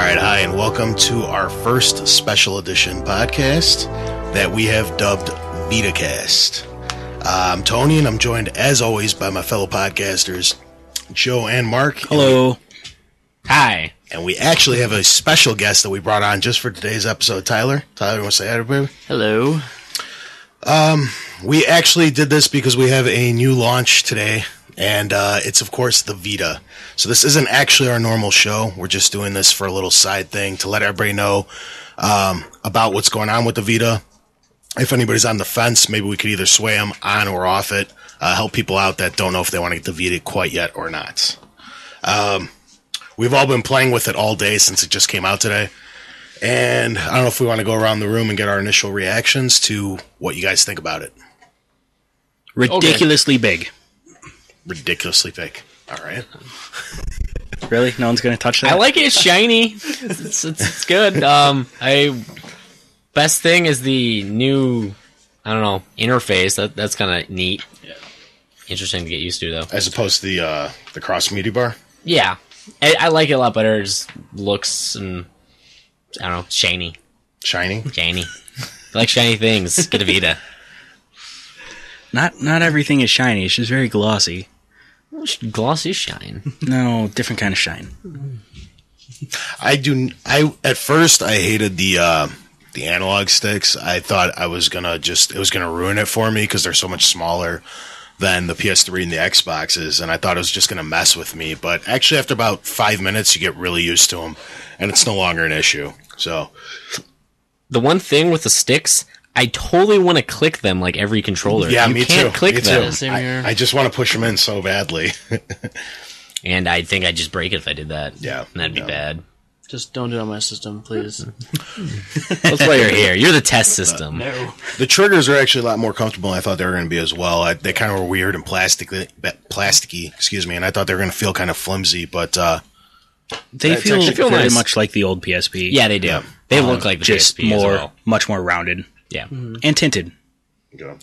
right, hi, and welcome to our first special edition podcast that we have dubbed Vita-cast. I'm Tony, and I'm joined, as always, by my fellow podcasters, Joe and Mark. Hello. Hi. And we actually have a special guest that we brought on just for today's episode, Tyler. Tyler, you want to say hi to everybody? Hello. We actually did this because we have a new launch today, and it's, of course, the Vita. So this isn't actually our normal show. We're just doing this for a little side thing to let everybody know about what's going on with the Vita. If anybody's on the fence, maybe we could either sway them on or off it, help people out that don't know if they want to get the Vita quite yet or not. We've all been playing with it all day since it just came out today. And I don't know if we want to go around the room and get our initial reactions to what you guys think about it. Ridiculously big. Ridiculously big. All right. Really? No one's going to touch that? I like it. It's shiny. It's good. Best thing is the new, interface. That's kind of neat. Yeah. Interesting to get used to, though. As opposed to the cross media bar? Yeah. I like it a lot better. It just looks and, shiny. Shiny? Shiny. I like shiny things. Get a Vita. Not everything is shiny. It's just very glossy. Glossy shine. No, different kind of shine. At first I hated the analog sticks. I thought it was gonna ruin it for me because they're so much smaller than the PS3 and the Xboxes, and I thought it was just gonna mess with me. But actually, after about 5 minutes, you get really used to them, and it's no longer an issue. So, the one thing with the sticks, I totally want to click them like every controller. Yeah, me too. Click them. I just want to push them in so badly. And I think I'd just break it if I did that. Yeah. And that'd be bad. Just don't do it on my system, please. That's why you're here. You're the test system. No. The triggers are actually a lot more comfortable than I thought they were going to be as well. They kind of were weird and plasticky, and I thought they were going to feel kind of flimsy, but they feel very nice. Much like the old PSP. Yeah, they do. Yeah. They look like the just PSP more, as well. Much more rounded. Yeah. Mm-hmm. And tinted.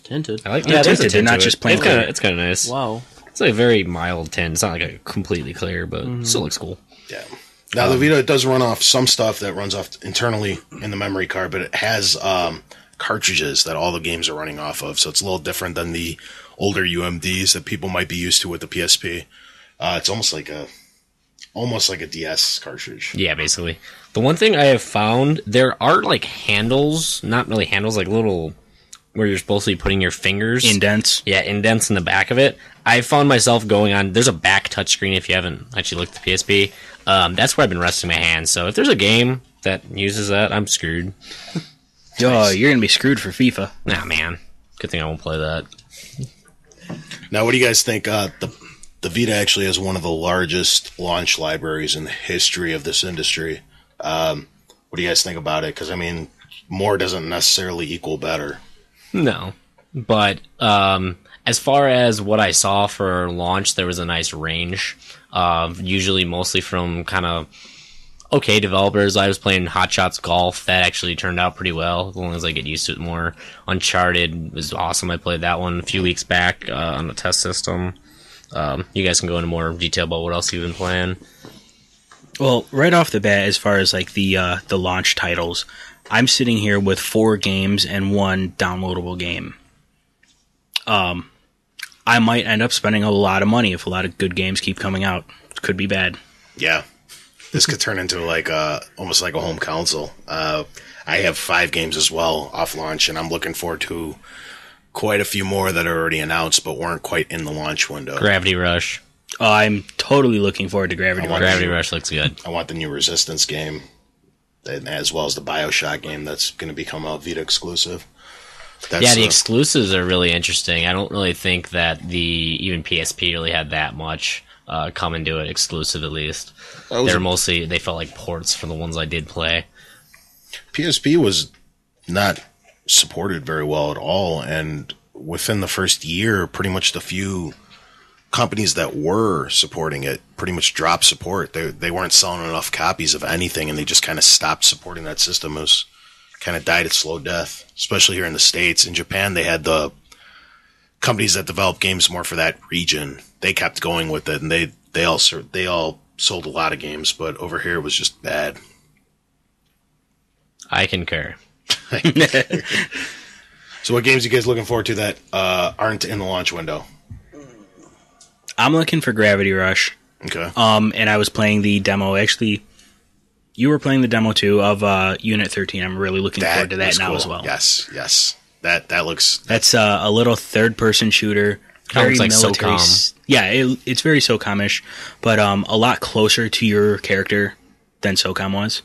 Tinted? I like tinted. They're not just plain clear. It's kind of nice. Wow. It's like a very mild tint. It's not like a completely clear, but it still looks cool. Yeah. Now, the Vita does run off some stuff that runs off internally in the memory card, but it has cartridges that all the games are running off of, so it's a little different than the older UMDs that people might be used to with the PSP. It's almost like a DS cartridge. Yeah, basically. The one thing I have found, there are like handles, not really handles, like little, where you're supposed to be putting your fingers. Indents. Yeah, indents in the back of it. I found myself going on, there's a back touchscreen if you haven't actually looked at the PSP. That's where I've been resting my hands. So if there's a game that uses that, I'm screwed. Oh, you're going to be screwed for FIFA. Nah, man. Good thing I won't play that. Now, what do you guys think? The Vita actually has one of the largest launch libraries in the history of this industry. What do you guys think about it? Because, more doesn't necessarily equal better. No. But as far as what I saw for launch, there was a nice range. Usually mostly from kind of okay developers. I was playing Hot Shots Golf. That actually turned out pretty well, as long as I get used to it more. Uncharted was awesome. I played that one a few weeks back on the test system. You guys can go into more detail about what else you've been playing. Well, right off the bat, as far as like the launch titles, I'm sitting here with 4 games and 1 downloadable game. I might end up spending a lot of money if a lot of good games keep coming out. It could be bad. Yeah. This could turn into almost like a home console. I have 5 games as well off launch, and I'm looking forward to quite a few more that are already announced but weren't quite in the launch window. Gravity Rush. I'm totally looking forward to Gravity Rush. Gravity Rush looks good. I want the new Resistance game, as well as the BioShock game that's going to become a Vita exclusive. The exclusives are really interesting. I don't really think that even PSP really had that much come into it, exclusive at least. They felt like ports for the ones I did play. PSP was not supported very well at all, and within the first year, pretty much the few companies that were supporting it pretty much dropped support. They weren't selling enough copies of anything, and they just kind of stopped supporting that system. It was kind of died a slow death, especially here in the States. In Japan, they had the companies that develop games more for that region. They kept going with it, and they all sold a lot of games, but over here it was just bad. I concur. So what games are you guys looking forward to that aren't in the launch window? I'm looking for Gravity Rush. Okay. And I was playing the demo. Actually, you were playing the demo too of Unit 13. I'm really looking forward to that now cool. as well. Yes. That looks... That's a little third-person shooter. Kind of Very looks like military. SOCOM. Yeah, it's very SOCOM-ish, but a lot closer to your character than SOCOM was.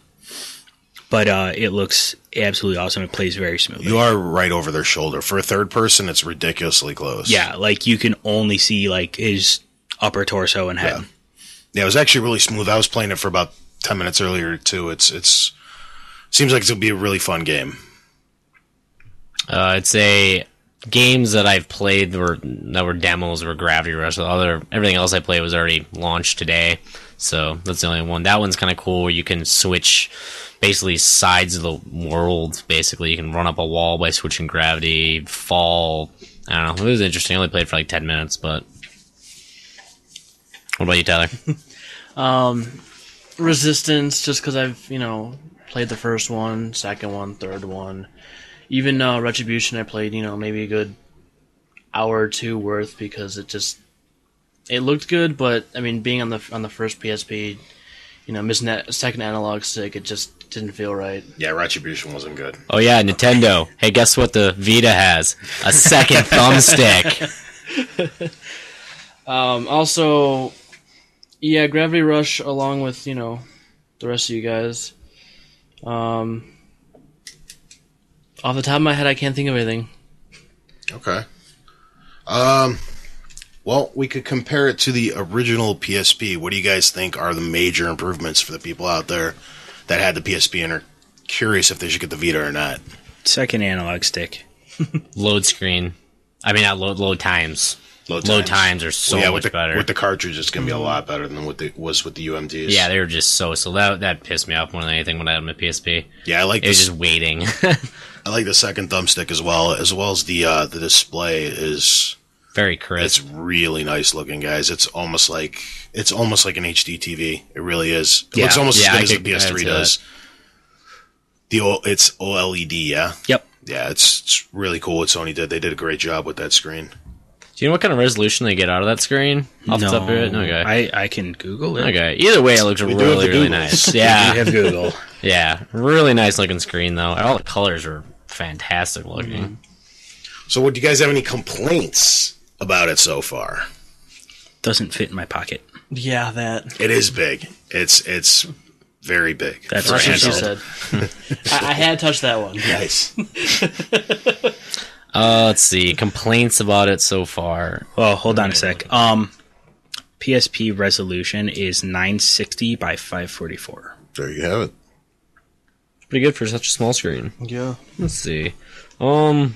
But it looks absolutely awesome. It plays very smoothly. You are right over their shoulder. For a third person, it's ridiculously close. Yeah, like you can only see like his upper torso and head. Yeah, it was actually really smooth. I was playing it for about 10 minutes earlier, too. It's seems like it's going to be a really fun game. I'd say games that I've played that were demos were Gravity Rush. Everything else I played was already launched today, so that's the only one. That one's kind of cool. Where you can switch basically sides of the world. Basically, you can run up a wall by switching gravity, fall. I don't know. It was interesting. I only played for like 10 minutes, but what about you, Tyler? Resistance, just because I've, played the first one, second one, third one. Even Retribution I played, maybe a good hour or two worth because it looked good, but, I mean, being on the first PSP, missing that second analog stick, it just didn't feel right. Yeah, Retribution wasn't good. Oh yeah, Nintendo. Hey, guess what the Vita has? A second thumbstick. Also, yeah, Gravity Rush along with, the rest of you guys. Off the top of my head, I can't think of anything. Okay. Well, we could compare it to the original PSP. What do you guys think are the major improvements for the people out there that had the PSP and are curious if they should get the Vita or not? Second analog stick. Load screen. I mean, not load times. Load times are so much better. With the cartridge, it's going to be a lot better than what it was with the UMDs. Yeah, they were just so that pissed me off more than anything when I had my PSP. Yeah, I like it was just waiting. I like the second thumbstick as well as the display is very crisp. It's really nice looking, guys. It's almost like an HD TV. It really is. It looks almost as good as the PS3 does. It's OLED, yeah. Yep. Yeah, it's really cool what Sony did. They did a great job with that screen. Do you know what kind of resolution they get out of that screen? Off the top of it? Okay. I can Google it. Okay. Either way, it looks really nice. Yeah. We have Google. Yeah. Really nice looking screen, though. All the colors are fantastic looking. Mm-hmm. So, do you guys have any complaints about it so far? Doesn't fit in my pocket. Yeah, that. It is big. It's very big. That's what she said. I had touched that one. Nice. Let's see. Complaints about it so far. Well, hold on a sec. PSP resolution is 960 by 544. There you have it. Pretty good for such a small screen. Yeah. Let's see. Mostly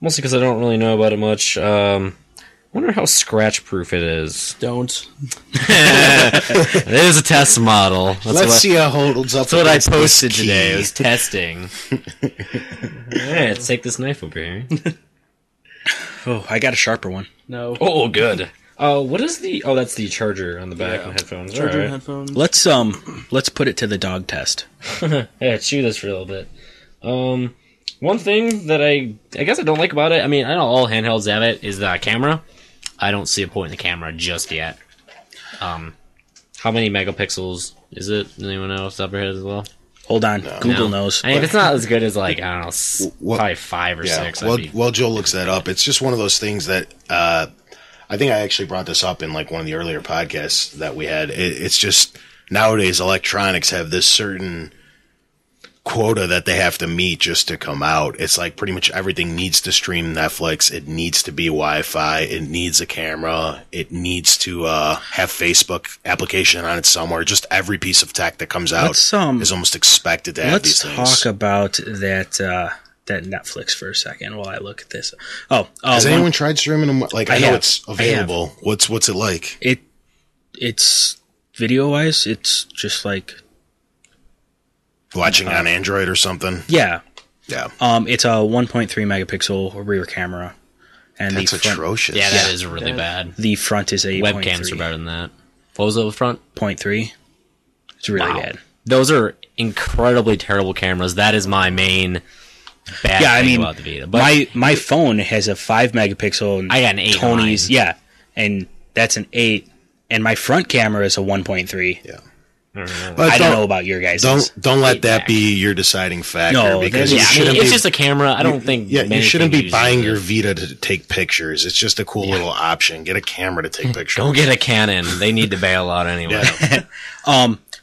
because I don't really know about it much. Wonder how scratch proof it is. Don't. It is a test model. Let's see how it holds up. That's what I posted today. It was testing. Alright, let's take this knife over here. Oh, I got a sharper one. No. Oh, good. What is the... Oh, that's the charger on the back and headphones. Charger and headphones. Let's put it to the dog test. Yeah, chew this for a little bit. One thing that I guess I don't like about it, I mean, I know all handhelds have it, is the camera. I don't see a point in the camera just yet. How many megapixels is it? Does anyone know off the top of their head as well? Hold on. Google knows. I mean, if it's not as good as, like, I don't know, probably 5 or 6. Well, Joe looks that up. It's just one of those things that I think I actually brought this up in, like, one of the earlier podcasts that we had. It's just nowadays electronics have this certain quota that they have to meet just to come out. It's like pretty much everything needs to stream Netflix. It needs to be Wi-Fi. It needs a camera. It needs to have Facebook application on it somewhere. Just every piece of tech that comes out is almost expected to have these things. Let's talk about that Netflix for a second while I look at this. Has anyone tried streaming them? Like, I know it's available. What's it like? It's video-wise, it's just like watching on Android or something? Yeah. Yeah. It's a 1.3 megapixel rear camera. And that's atrocious. Yeah, that is really bad. The front is a webcams are better than that. What was the front? 0.3. It's really bad. Those are incredibly terrible cameras. That is my main bad thing about the Vita. But my phone has a 5 megapixel. I got an 8 Tony's, yeah, and that's an 8, and my front camera is a 1.3. Yeah. I don't know about your guys. Don't let that be your deciding factor. No, because it's just a camera. I don't think. Yeah, you shouldn't be buying your Vita to take pictures. It's just a cool little option. Get a camera to take pictures. Don't get a Canon. They need to bail out anyway.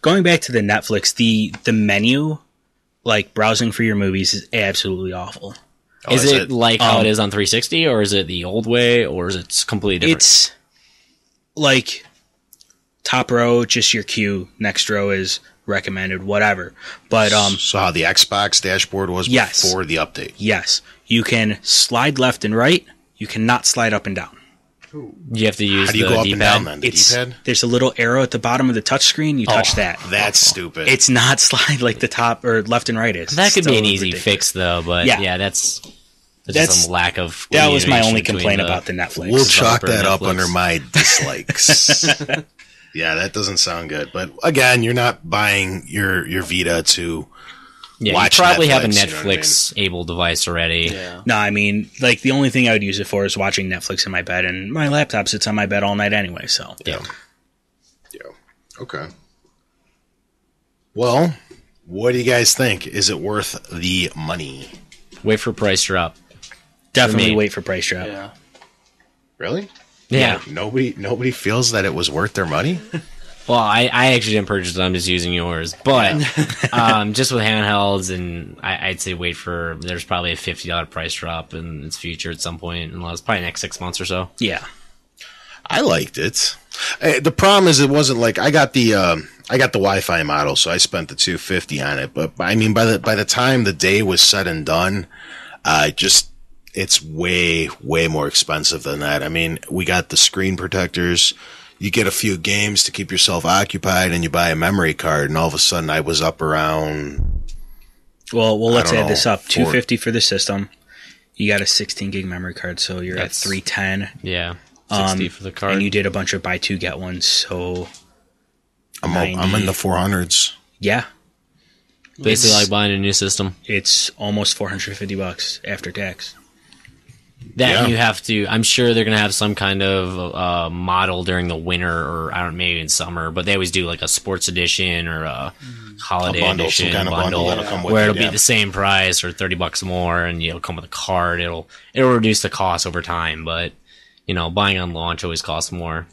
Going back to the Netflix, the menu, like browsing for your movies, is absolutely awful. Is it like how it is on 360, or is it the old way, or is it completely different? It's like top row, just your queue. Next row is recommended, whatever. But so how the Xbox dashboard was before the update. Yes, you can slide left and right. You cannot slide up and down. You have to use How do you the go up D-pad? and down then? The D-pad? There's a little arrow at the bottom of the touchscreen. You touch that. That's stupid. It's not slide like the top or left and right is. That could Still be an easy ridiculous. fix, though. But that's some lack of. That was my communication only between complaint about the Netflix. We'll chalk that Netflix. up under my dislikes. Yeah, that doesn't sound good. But again, you're not buying your Vita to watch you probably Netflix, have a you know what I mean? Netflix-able device already. Yeah. No, I mean, like, the only thing I would use it for is watching Netflix in my bed, and my laptop sits on my bed all night anyway, so. Yeah. Okay. Well, what do you guys think? Is it worth the money? Wait for price drop. Definitely me. wait for price drop. Yeah. Really? Yeah. Nobody feels that it was worth their money? Well, I actually didn't purchase it. I'm just using yours. But just with handhelds, and I'd say wait for, there's probably a $50 price drop in its future at some point, unless probably next 6 months or so. Yeah. I liked it. The problem is it wasn't like I got the Wi-Fi model, so I spent the $250 on it. But I mean, by the time the day was said and done, it's way more expensive than that. I mean, we got the screen protectors. You get a few games to keep yourself occupied, and you buy a memory card, and all of a sudden I was up around. Well, let's add this up. $4. $250 for the system. You got a 16 gig memory card, so you're at $310. Yeah. 60 for the card. And you did a bunch of buy two get ones, so I'm in the 400s. yeah, Basically like buying a new system. it's almost $450 after tax. You have to. I'm sure they're gonna have some kind of model during the winter, or I don't know, maybe in summer. But they always do like a sports edition or a holiday edition some kind of bundle that'll come with where it, it'll be the same price or $30 more, and it'll come with a card. It'll reduce the cost over time, but buying on launch always costs more.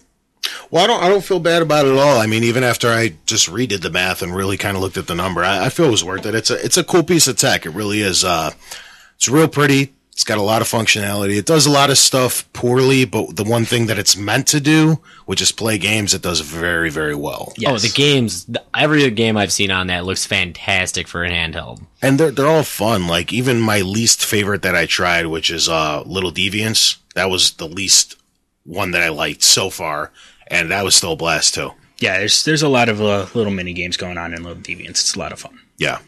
Well, I don't feel bad about it at all. I mean, even after I just redid the math and really kind of looked at the number, I feel it was worth it. It's a cool piece of tech. It really is. It's real pretty. It's got a lot of functionality. It does a lot of stuff poorly, but the one thing that it's meant to do, which is play games, it does very, very well. Yes. Oh, the games! Every game I've seen on that looks fantastic for a handheld. And they're all fun. Like even my least favorite that I tried, which is Little Deviants, that was the least one that I liked so far, and that was still a blast too. Yeah, there's a lot of little mini games going on in Little Deviants. It's a lot of fun. Yeah.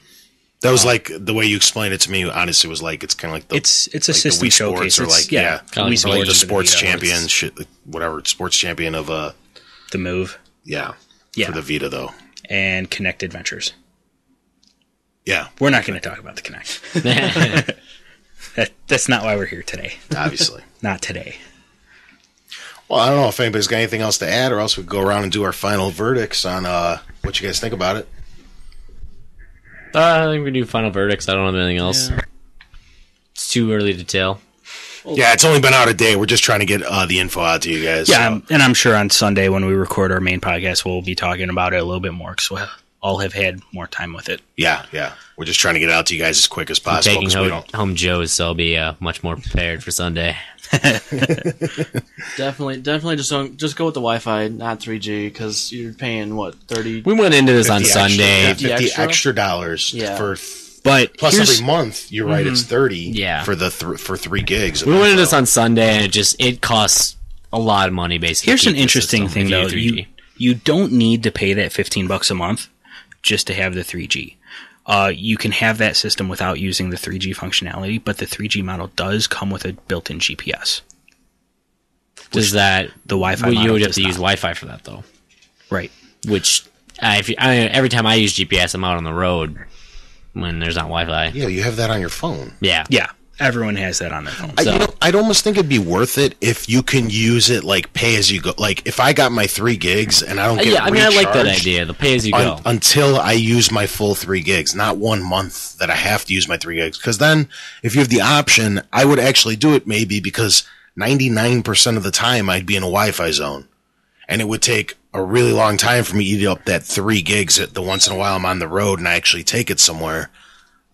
That was like the way you explained it to me. Honestly, was like it's kind of like It's a like system the Wii showcase. Sports, or It's, like yeah, kinda like Wii the like Sports the and sports Vita. champion It's shit, whatever sports champion of the Move yeah Yeah. for the Vita though. and Connect Adventures. Yeah, We're not going to talk about the Connect. That's not why we're here today. obviously. Not today. Well, I don't know if anybody's got anything else to add, or else we could go around and do our final verdicts on what you guys think about it. I think we do final verdicts. I don't have anything else. Yeah. It's too early to tell. Yeah, it's only been out a day. We're just trying to get the info out to you guys. Yeah, so. and I'm sure on Sunday when we record our main podcast, we'll be talking about it a little bit more because we'll all have had more time with it. Yeah. We're just trying to get it out to you guys as quick as possible. Taking 'Cause we don't. home Joe's, so I'll be much more prepared for Sunday. Definitely just go with the Wi-Fi, not 3G, because you're paying what 30. We went into this on 50 Sunday. extra, yeah, 50 extra? extra dollars Yeah. for. But Plus, here's- every month, you're right, it's 30 Yeah. for the for 3 gigs. We went into this on Sunday, and it costs a lot of money, basically. Here's to an keep the interesting system thing, if you though. do 3G. You don't need to pay that $15 a month just to have the 3G. You can have that system without using the 3G functionality, but the 3G model does come with a built-in GPS. Does that The Wi-Fi Well, you model would have does to use not. Wi-Fi for that, though. Right. Which Every time I use GPS, I'm out on the road when there's not Wi-Fi. Yeah, you have that on your phone. Yeah. Yeah, everyone has that on their phone. I'd almost think it'd be worth it if you can use it like pay as you go. Like if I got my 3 gigs and I don't get I like that idea. The pay as you go until I use my full 3 gigs, not 1 month that I have to use my 3 gigs. Because then, if you have the option, I would actually do it maybe because 99% of the time I'd be in a Wi-Fi zone, and it would take a really long time for me to eat up that 3 gigs at the once in a while I'm on the road and I actually take it somewhere.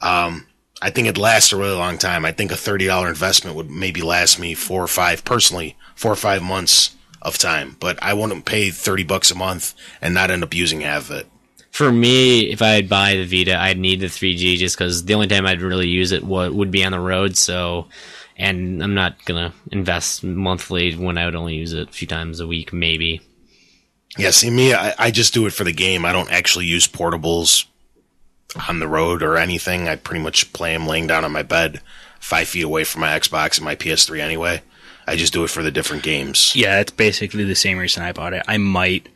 I think it'd last a really long time. I think a $30 investment would maybe last me 4 or 5 months of time, but I wouldn't pay $30 a month and not end up using half of it. For me, if I'd buy the Vita, I'd need the 3G just because the only time I'd really use it would be on the road. So, and I'm not gonna invest monthly when I would only use it a few times a week, maybe. Yeah, see me, I just do it for the game. I don't actually use portables on the road or anything. I pretty much play them laying down on my bed 5 feet away from my Xbox and my PS3 anyway. I just do it for the different games. Yeah, it's basically the same reason I bought it. I might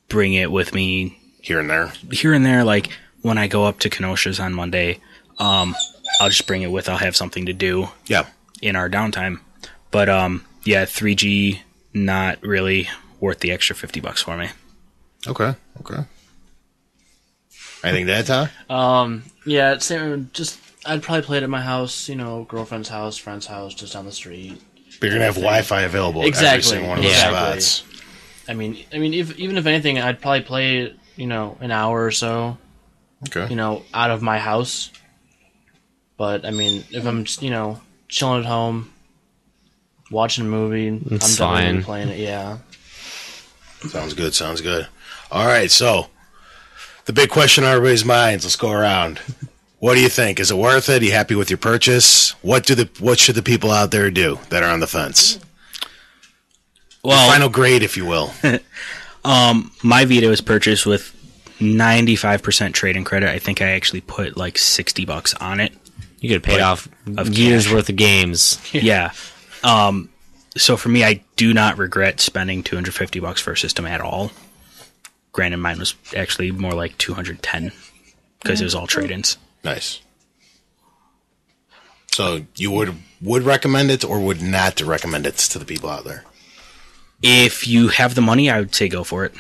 bring it with me here and there. Like when I go up to Kenosha's on Monday, I'll just bring it with. I'll have something to do. Yeah. In our downtime. But yeah, 3G not really worth the extra $50 for me. Okay. Anything to add, Ty? Yeah, same. Just I'd probably play it at my house, girlfriend's house, friend's house, just down the street. But you're gonna have Wi-Fi available at every single one of those spots. I mean, even if anything, I'd probably play it, an hour or so. Okay. Out of my house. But I mean, if I'm just, chilling at home, watching a movie, I'm definitely playing it. Yeah. Sounds good. All right, so the big question on everybody's minds. Let's go around. What do you think? Is it worth it? Are you happy with your purchase? What should the people out there do that are on the fence? Well, the final grade, if you will. My Vita was purchased with 95% trade-in credit. I think I actually put like $60 on it. You could have paid off years worth of games. Yeah. So for me, I do not regret spending $250 for a system at all. Granted, mine was actually more like $210 because it was all trade-ins. Nice. So you would recommend it or would not recommend it to the people out there? If you have the money, I would say go for it.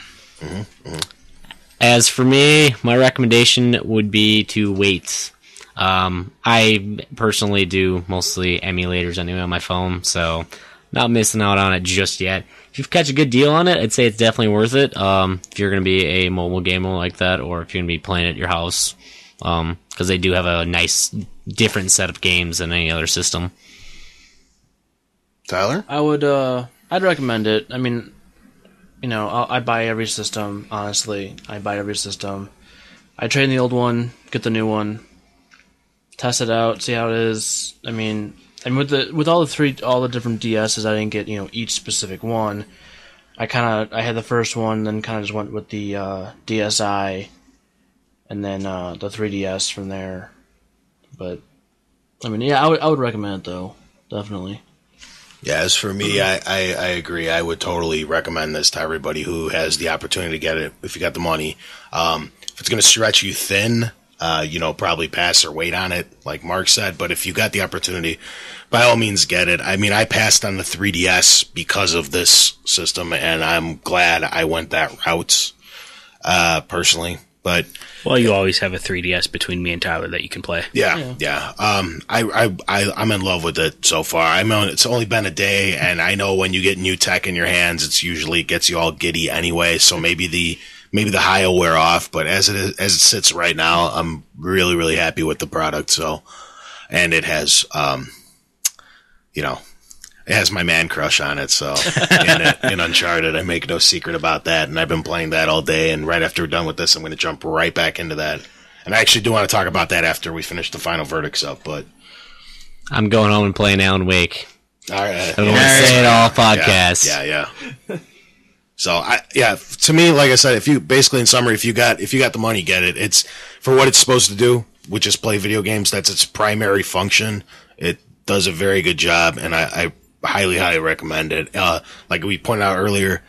As for me, my recommendation would be to wait. I personally do mostly emulators anyway on my phone, so not missing out on it just yet. If you catch a good deal on it, I'd say it's definitely worth it. If you're going to be a mobile gamer like that, or if you're going to be playing at your house, because they do have a nice, different set of games than any other system. Tyler? I'd recommend it. I mean, I buy every system, honestly. I buy every system. I trade in the old one, get the new one, test it out, see how it is. I mean, and with all the different DSs, I didn't get, each specific one. I had the first one, then kind of just went with the DSi, and then the 3DS from there. But I mean, yeah, I would recommend it though, definitely. Yeah, as for me, I agree. I would totally recommend this to everybody who has the opportunity to get it if you got the money. If it's going to stretch you thin, probably pass or wait on it, like Mark said. But if you got the opportunity, by all means, get it. I mean, I passed on the 3DS because of this system, and I'm glad I went that route, personally. But well, you always have a 3DS between me and Tyler that you can play. Yeah. I'm in love with it so far. I mean, it's only been a day, and I know when you get new tech in your hands, it's usually gets you all giddy anyway. So maybe the high will wear off. But as it sits right now, I'm really, really happy with the product. So, and it has, it has my man crush on it, so in Uncharted, I make no secret about that, and I've been playing that all day, and right after we're done with this, I'm going to jump right back into that. And I actually do want to talk about that after we finish the final verdicts up, but... I'm going home and playing Alan Wake. All right. I don't want to say it all podcast. Yeah. So, to me, like I said, in summary, if you got the money, get it. It's for what it's supposed to do, which is play video games. That's its primary function. It does a very good job, and I highly, highly recommend it. Like we pointed out earlier,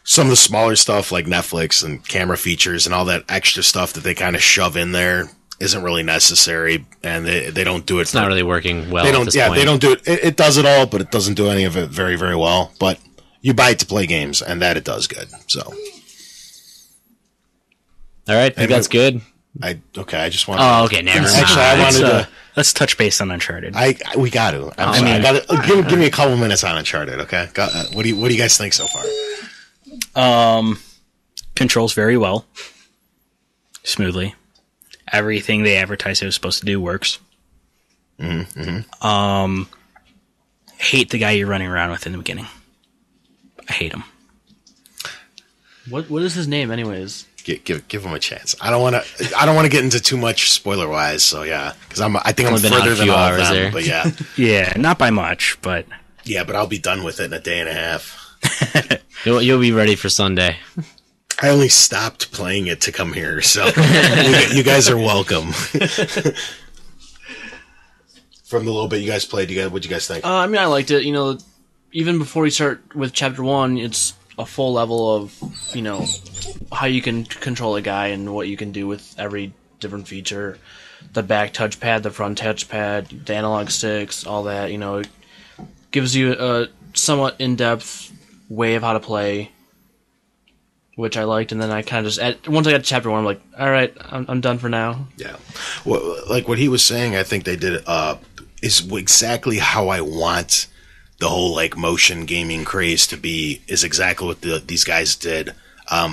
some of the smaller stuff like Netflix and camera features and all that extra stuff that they kind of shove in there isn't really necessary, and they don't do it. It's not really working well. They don't. At this point. They don't do it. It does it all, but it doesn't do any of it very, very well. But you buy it to play games, and that it does good. So, all right, I think that's good. I just want. Oh, okay, never mind. Actually, I wanted to. Let's touch base on Uncharted. We got to. I got to give me a couple minutes on Uncharted. Okay. What do you guys think so far? Controls very well, smoothly. Everything they advertised it was supposed to do works. Mm-hmm. Hate the guy you're running around with in the beginning. I hate him. What is his name, anyways? Give him a chance. I don't want to get into too much spoiler wise. So yeah, because I think I'm further than all of them. There. But yeah, yeah, not by much, but yeah, but I'll be done with it in a day and a half. You'll be ready for Sunday. I only stopped playing it to come here, so you guys are welcome. From the little bit you guys played, what'd you guys think? I mean, I liked it. You know, even before we start with Chapter 1, it's a full level of, you know, how you can control a guy and what you can do with every different feature. The back touchpad, the front touchpad, the analog sticks, all that, you know, it gives you a somewhat in-depth way of how to play, which I liked. And then I kind of just, once I got to Chapter 1, I'm like, all right, I'm done for now. Yeah. Well, like what he was saying, I think they did is exactly how I want the whole like motion gaming craze to be, is exactly what these guys did,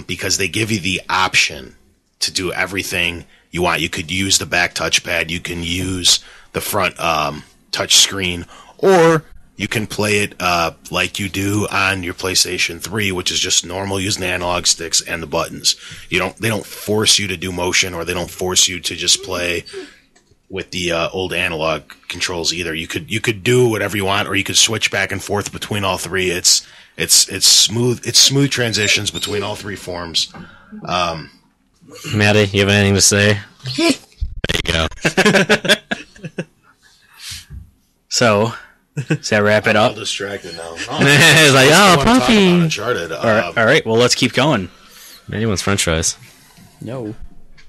because they give you the option to do everything you want. You could use the back touchpad, you can use the front touch screen, or you can play it like you do on your PlayStation 3, which is just normal using the analog sticks and the buttons. They don't force you to do motion, or they don't force you to just play with the old analog controls either. You could do whatever you want, or you could switch back and forth between all three. It's smooth transitions between all three forms. Maddie, you have anything to say? There you go. So, does that wrap it up? I'm all distracted now. It's like, oh, puppy. Uncharted. All right, well, let's keep going. Maddie wants French fries. No,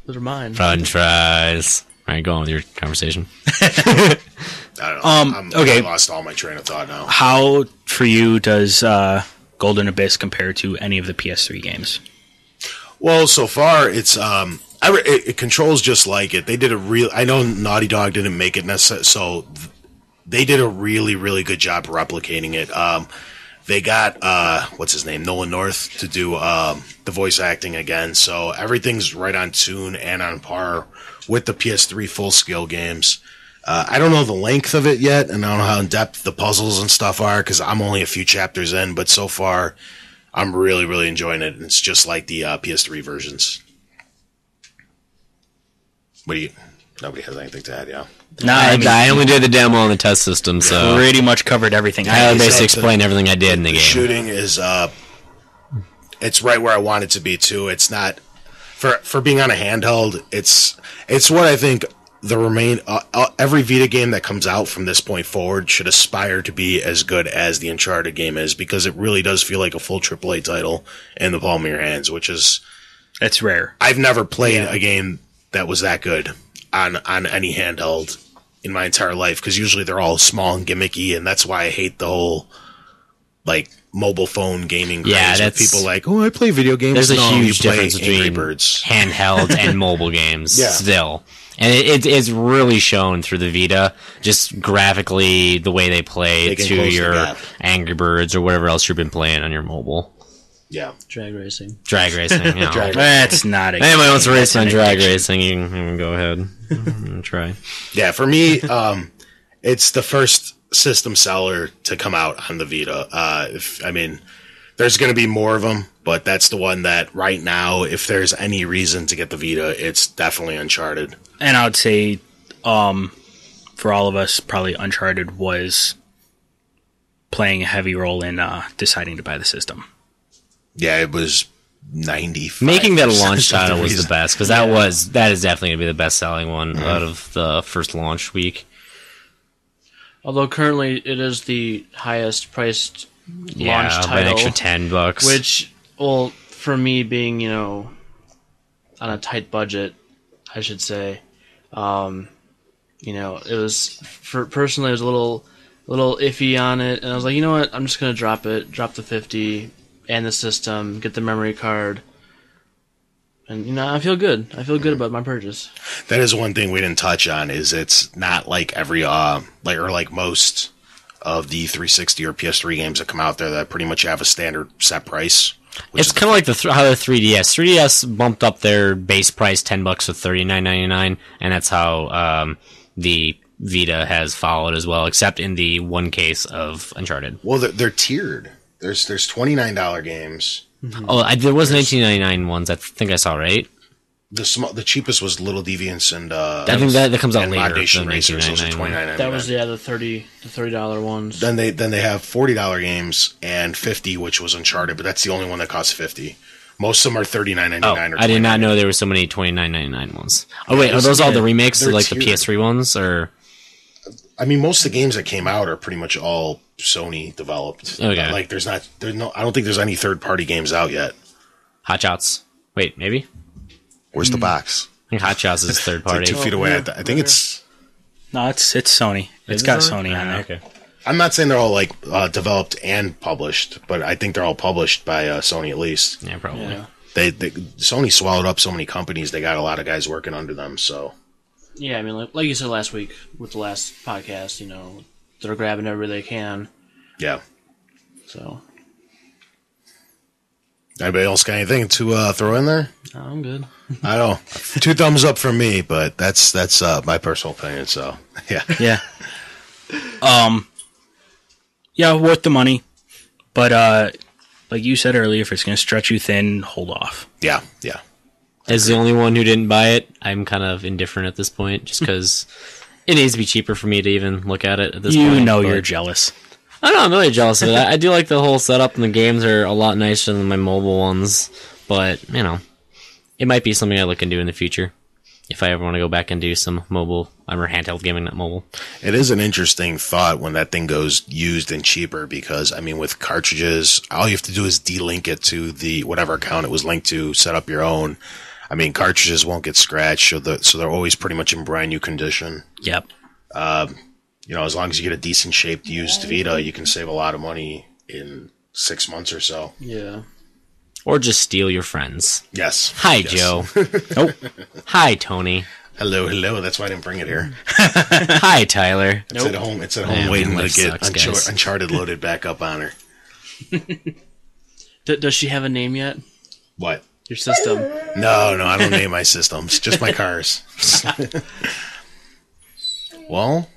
those are mine. French fries. All right, go on with your conversation. I don't know. Okay. I lost all my train of thought now. How, for you, does Golden Abyss compare to any of the PS3 games? Well, so far it's it controls just like it. They did I know Naughty Dog didn't make it necessary, so they did a really, really good job replicating it. They got what's his name, Nolan North, to do the voice acting again. So everything's right on tune and on par with the PS3 full-scale games. I don't know the length of it yet, and I don't know how in-depth the puzzles and stuff are, because I'm only a few chapters in, but so far, I'm really, really enjoying it, and it's just like the PS3 versions. Nobody has anything to add, yeah? No, I only did the demo on the test system, so pretty much covered everything. I basically explained everything I did in the game. Shooting is, it's right where I want it to be, too. It's not... For being on a handheld, it's what I think every Vita game that comes out from this point forward should aspire to be as good as the Uncharted game is, because it really does feel like a full AAA title in the palm of your hands, which is... It's rare. I've never played a game that was that good on any handheld in my entire life, because usually they're all small and gimmicky, and that's why I hate the whole, like, mobile phone gaming craze. Yeah, that's... People like, I play video games. There's a huge difference between handheld and mobile games still. And it's really shown through the Vita, just graphically, the way they play to your Angry Birds or whatever else you've been playing on your mobile. Yeah. Drag racing. You know. That's not it. Anyone wants to race on drag racing, you can go ahead and try. Yeah, for me, it's the first system seller to come out on the Vita. There's going to be more of them, but that's the one that right now, if there's any reason to get the Vita, it's definitely Uncharted. And I would say, for all of us, probably Uncharted was playing a heavy role in deciding to buy the system. Yeah, it was 95%. Making that a launch title was the best, because that is definitely going to be the best-selling one out of the first launch week. Although currently it is the highest priced launch title. by an extra $10. Which Well, for me being, on a tight budget, I should say, it was personally, it was a little iffy on it, and I was like, you know what, I'm just gonna drop the 50 and the system, get the memory card, and I feel good. I feel good about my purchase. That is one thing we didn't touch on. Is it's not like every like most of the 360 or PS3 games that come out there that pretty much have a standard set price. It's kind of like how the 3DS. 3DS bumped up their base price $10 to $39.99, and that's how the Vita has followed as well, except in the one case of Uncharted. Well, they're tiered. There's $29 games. Mm-hmm. Oh, there was $19.99 ones. I think I saw, right? The cheapest was Little Deviants and I think that comes out later. Modation Racers. Those are $29.99. That was the $30 ones. Then they have $40 games and 50, which was Uncharted, but that's the only one that costs 50. Most of them are $39.99 or $29.99. I did not know there were so many $29.99 ones. Oh wait, are those all the remakes of like the PS3 ones, or? I mean, most of the games that came out are pretty much all Sony developed. Okay. Like I don't think there's any third-party games out yet. Hot Shots. Wait, maybe? Where's the box? I think Hot Shots is third party. It's like 2 feet away. I think it's... No, it's Sony. It's got Sony on there. Okay. I'm not saying they're all like developed and published, but I think they're all published by Sony at least. Yeah, probably. Yeah. They Sony swallowed up so many companies. They got a lot of guys working under them. So Yeah, I mean, like you said last week with the last podcast, they're grabbing everywhere they can. yeah. So Anybody else got anything to throw in there? I'm good. I don't know. 2 thumbs up from me, but that's my personal opinion. So yeah. Yeah. Yeah, worth the money. But like you said earlier, if it's going to stretch you thin, hold off. Yeah. As the only one who didn't buy it, I'm kind of indifferent at this point, just because it needs to be cheaper for me to even look at it at this point. You know but you're jealous. I know, I'm really jealous of it. I do like the whole setup, and the games are a lot nicer than my mobile ones. But, it might be something I look into in the future. If I ever want to go back and do some mobile, or handheld gaming, not mobile. It is an interesting thought when that thing goes used and cheaper because, I mean, with cartridges, all you have to do is de-link it to the whatever account it was linked to, set up your own. I mean, cartridges won't get scratched, so they're always pretty much in brand new condition. Yep. As long as you get a decent shaped used Vita, you can save a lot of money in 6 months or so. Yeah. Or just steal your friends. Yes. Hi, Yes. Joe. Oh. Hi, Tony. Hello. That's why I didn't bring it here. Hi, Tyler. It's at home. It's at home Man, waiting to life get sucks, guys. Uncharted loaded back up on her. Does she have a name yet? What? Your system? No, I don't name my systems. Just my cars. Well,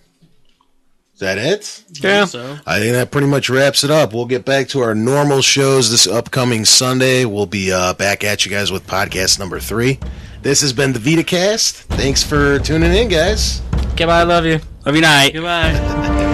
is that it? Yeah. So I think that pretty much wraps it up. We'll get back to our normal shows this upcoming Sunday. We'll be back at you guys with podcast number 3. This has been the Vita-cast. Thanks for tuning in, guys. Okay, bye. I love you. Love you, night. goodbye.